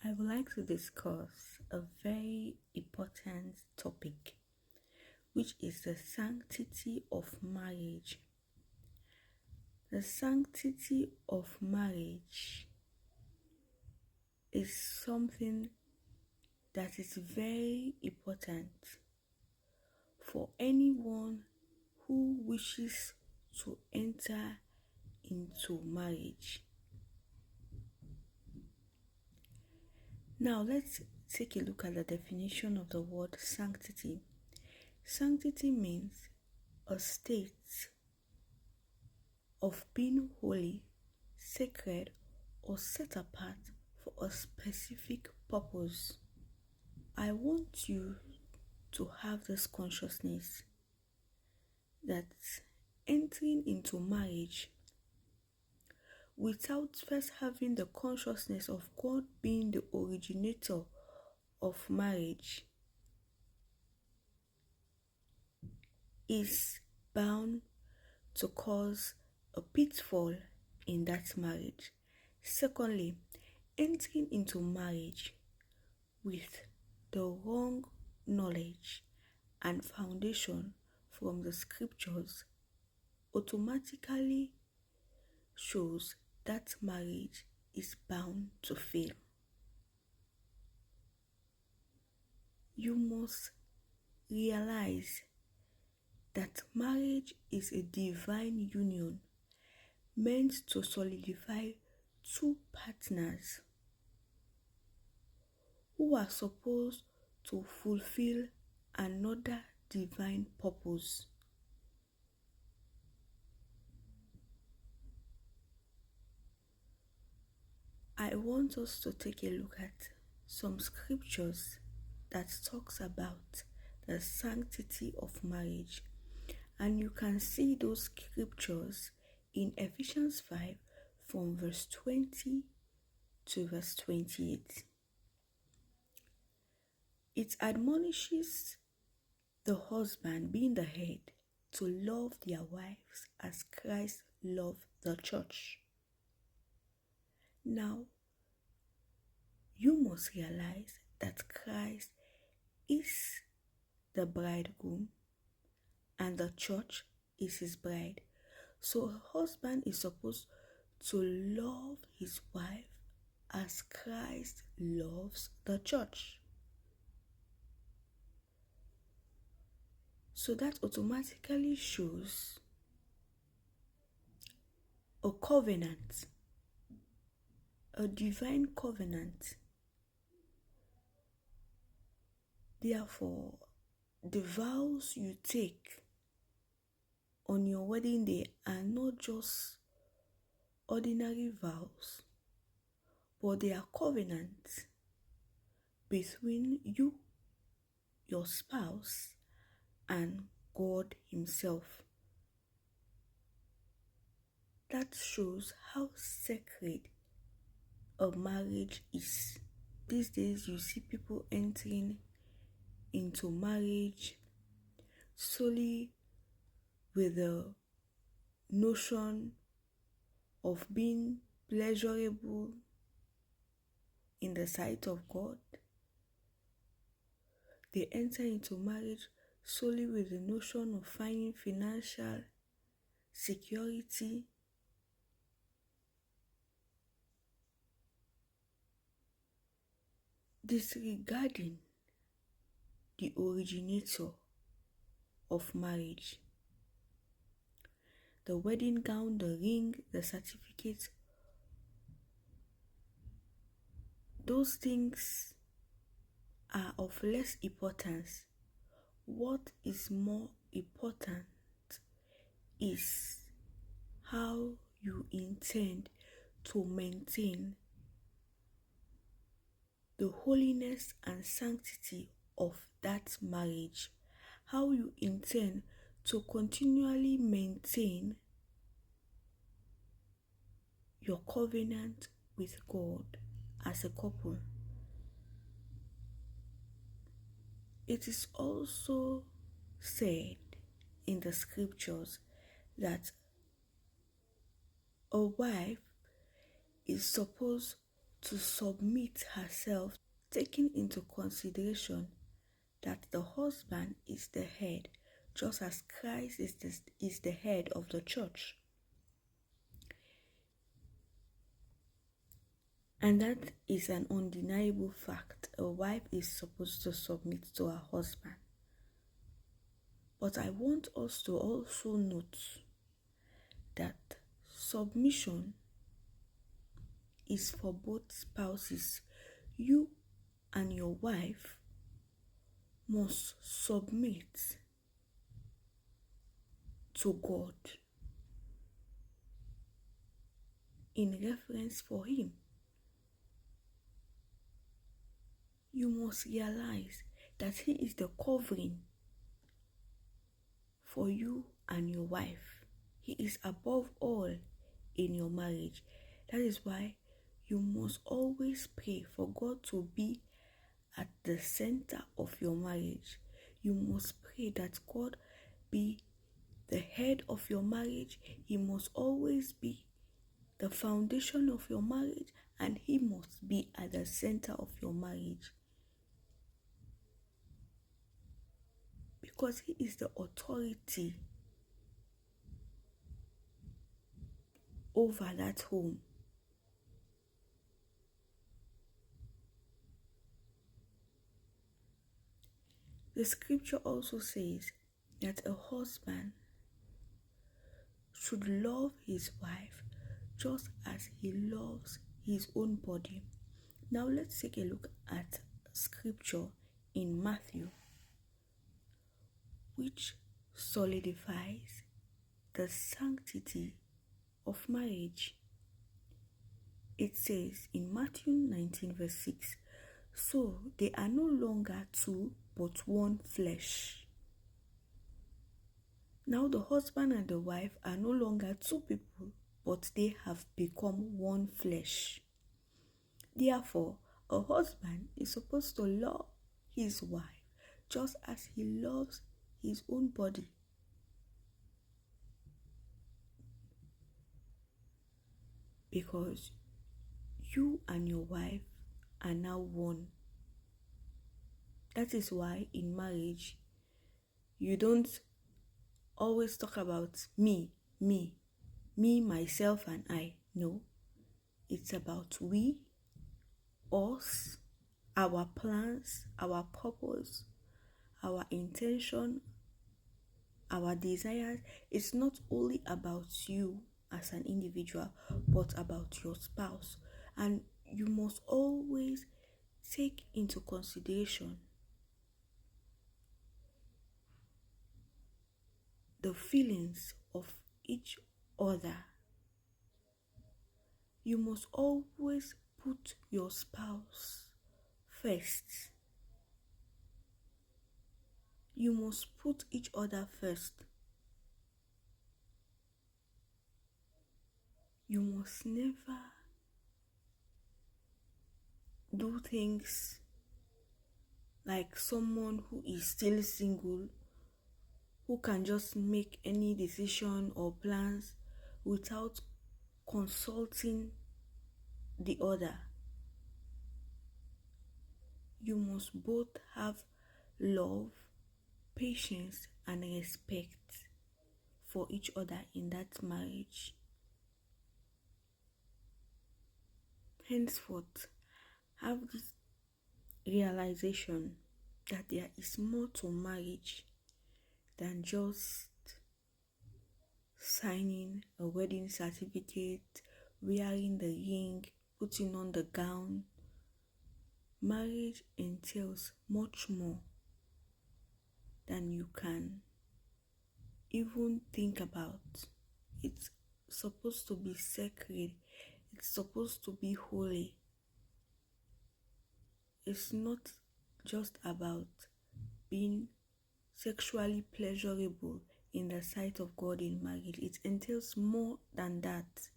I would like to discuss a very important topic, which is the sanctity of marriage. The sanctity of marriage is something that is very important for anyone who wishes to enter into marriage. Now let's take a look at the definition of the word sanctity. Sanctity means a state of being holy, sacred, or set apart for a specific purpose. I want you to have this consciousness that entering into marriage without first having the consciousness of God being the originator of marriage is bound to cause a pitfall in that marriage. Secondly, entering into marriage with the wrong knowledge and foundation from the scriptures automatically shows that marriage is bound to fail. You must realize that marriage is a divine union meant to solidify two partners who are supposed to fulfill another divine purpose. I want us to take a look at some scriptures that talks about the sanctity of marriage, and you can see those scriptures in Ephesians 5 from verse 20 to verse 28. It admonishes the husband, being the head, to love their wives as Christ loved the church. Now, you must realize that Christ is the bridegroom and the church is his bride. So a husband is supposed to love his wife as Christ loves the church. So that automatically shows a covenant, a divine covenant. Therefore, the vows you take on your wedding day are not just ordinary vows, but they are covenants between you, your spouse, and God himself. That shows how sacred a marriage is. These days you see people entering into marriage solely with the notion of being pleasurable in the sight of God. They enter into marriage solely with the notion of finding financial security, disregarding the originator of marriage. The wedding gown, the ring, the certificate, those things are of less importance. What is more important is how you intend to maintain the holiness and sanctity of that marriage. How you intend to continually maintain your covenant with God as a couple. It is also said in the scriptures that a wife is supposed to submit herself, taking into consideration that the husband is the head, just as Christ is the head of the church. And that is an undeniable fact. A wife is supposed to submit to her husband. But I want us to also note that submission is for both spouses. You and your wife must submit to God in reference for Him. You must realize that He is the covering for you and your wife. He is above all in your marriage. That is why you must always pray for God to be at the center of your marriage. You must pray that God be the head of your marriage. He must always be the foundation of your marriage, and He must be at the center of your marriage. Because He is the authority over that home. The scripture also says that a husband should love his wife just as he loves his own body. Now let's take a look at scripture in Mathew, which solidifies the sanctity of marriage. It says in Matthew 19 verse 6, "So they are no longer two, but one flesh." Now the husband and the wife are no longer two people, but they have become one flesh. Therefore, a husband is supposed to love his wife just as he loves his own body. Because you and your wife are now one. That is why in marriage, you don't always talk about me, myself, and I. No, it's about we, us, our plans, our purpose, our intention, our desires. It's not only about you as an individual, but about your spouse. And you must always take into consideration the feelings of each other. You must always put your spouse first. You must put each other first. You must never do things like someone who is still single, who can just make any decision or plans without consulting the other. You must both have love, patience, and respect for each other in that marriage. Henceforth, have this realization that there is more to marriage than just signing a wedding certificate, wearing the ring, putting on the gown. Marriage entails much more than you can even think about. It's supposed to be sacred. It's supposed to be holy. It's not just about being sexually pleasurable in the sight of God in marriage. It entails more than that.